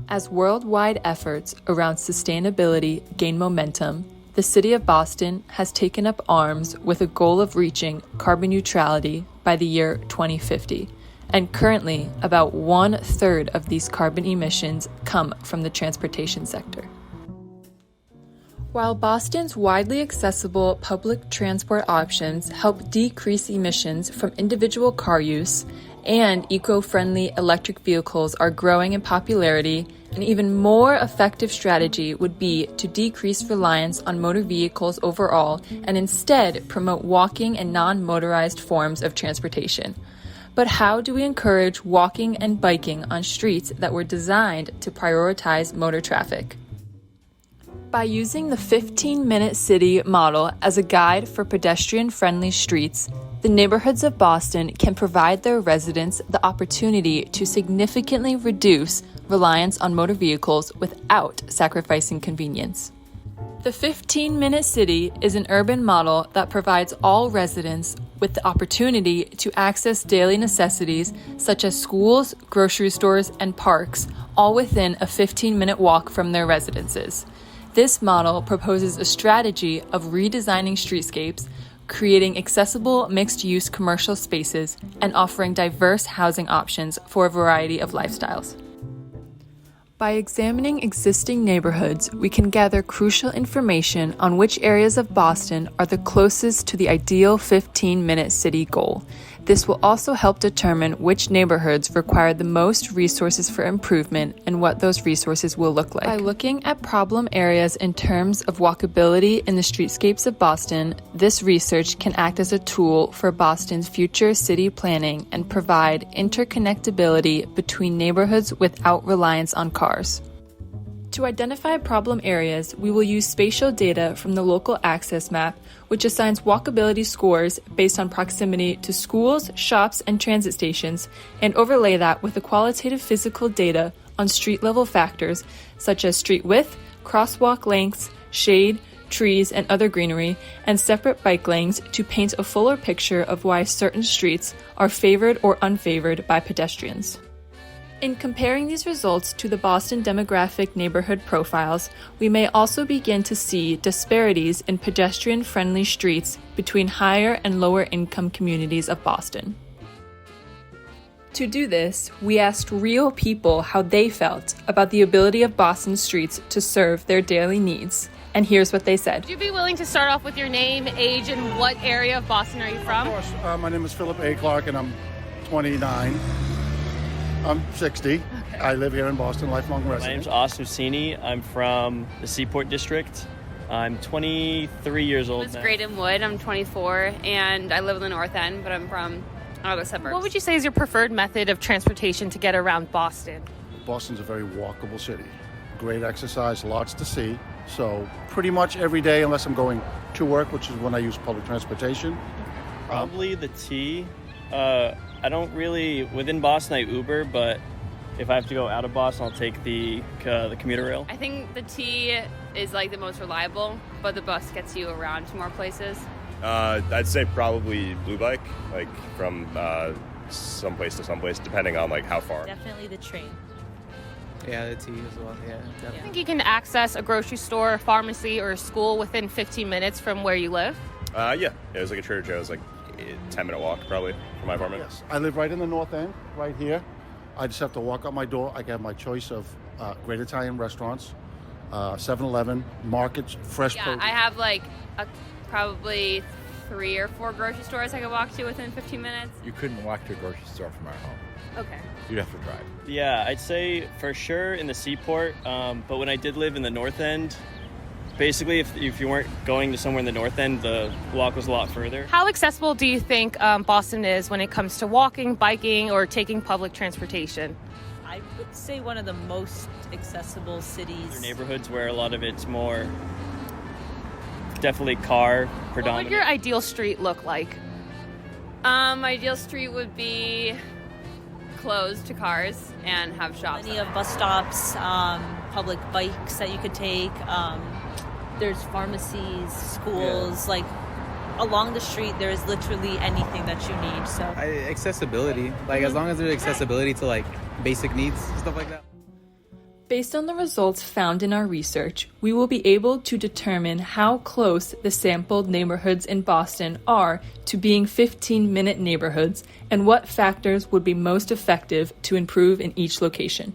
As worldwide efforts around sustainability gain momentum, the city of Boston has taken up arms with a goal of reaching carbon neutrality by the year 2050. And currently, about 1/3 of these carbon emissions come from the transportation sector. While Boston's widely accessible public transport options help decrease emissions from individual car use, and eco-friendly electric vehicles are growing in popularity, an even more effective strategy would be to decrease reliance on motor vehicles overall and instead promote walking and non-motorized forms of transportation. But how do we encourage walking and biking on streets that were designed to prioritize motor traffic? By using the 15-minute city model as a guide for pedestrian-friendly streets, the neighborhoods of Boston can provide their residents the opportunity to significantly reduce reliance on motor vehicles without sacrificing convenience. The 15-minute city is an urban model that provides all residents with the opportunity to access daily necessities such as schools, grocery stores, and parks, all within a 15-minute walk from their residences. This model proposes a strategy of redesigning streetscapes, creating accessible mixed-use commercial spaces, and offering diverse housing options for a variety of lifestyles. By examining existing neighborhoods, we can gather crucial information on which areas of Boston are the closest to the ideal 15-minute city goal. This will also help determine which neighborhoods require the most resources for improvement and what those resources will look like. By looking at problem areas in terms of walkability in the streetscapes of Boston, this research can act as a tool for Boston's future city planning and provide interconnectability between neighborhoods without reliance on cars. To identify problem areas, we will use spatial data from the local access map, which assigns walkability scores based on proximity to schools, shops, and transit stations, and overlay that with the qualitative physical data on street-level factors such as street width, crosswalk lengths, shade, trees, and other greenery, and separate bike lanes to paint a fuller picture of why certain streets are favored or unfavored by pedestrians. In comparing these results to the Boston demographic neighborhood profiles, we may also begin to see disparities in pedestrian-friendly streets between higher and lower income communities of Boston. To do this, we asked real people how they felt about the ability of Boston streets to serve their daily needs. And here's what they said. Would you be willing to start off with your name, age, and what area of Boston are you from? Of course. My name is Philip A. Clark, and I'm 29. I'm 60. Okay. I live here in Boston, lifelong resident. My name's Austin Ursini. I'm from the Seaport District. I'm 23 years old now. I'm Gráinne Wood. I'm 24, and I live in the North End, but I'm from the suburbs. What would you say is your preferred method of transportation to get around Boston? Boston's a very walkable city. Great exercise, lots to see. So pretty much every day, unless I'm going to work, which is when I use public transportation. Probably the T. I don't really, within Boston I Uber, but if I have to go out of Boston, I'll take the commuter rail. I think the T is like the most reliable, but the bus gets you around to more places. I'd say probably Blue Bike, like from someplace to someplace, depending on like how far. Definitely the train. Yeah, the T as well, yeah. Do you think you can access a grocery store, a pharmacy, or a school within 15 minutes from where you live? Yeah, it was like a Trader Joe's, like 10-minute walk probably from my apartment. Yes, I live right in the North End, right here. I just have to walk out my door. I have my choice of great Italian restaurants, 7-Eleven, markets, fresh produce. I have like probably 3 or 4 grocery stores I could walk to within 15 minutes. You couldn't walk to a grocery store from our home. Okay. You'd have to drive. Yeah, I'd say for sure in the Seaport, but when I did live in the North End, basically if you weren't going to somewhere in the North End, the walk was a lot further. How accessible do you think Boston is when it comes to walking, biking, or taking public transportation? I would say one of the most accessible cities. There are neighborhoods where a lot of it's more definitely car predominant. What would your ideal street look like? Ideal street would be closed to cars and have shops. Plenty of bus stops, public bikes that you could take. There's pharmacies, schools, like along the street, there's literally anything that you need. So Accessibility, like as long as there's accessibility to like basic needs, stuff like that. Based on the results found in our research, we will be able to determine how close the sampled neighborhoods in Boston are to being 15-minute neighborhoods and what factors would be most effective to improve in each location.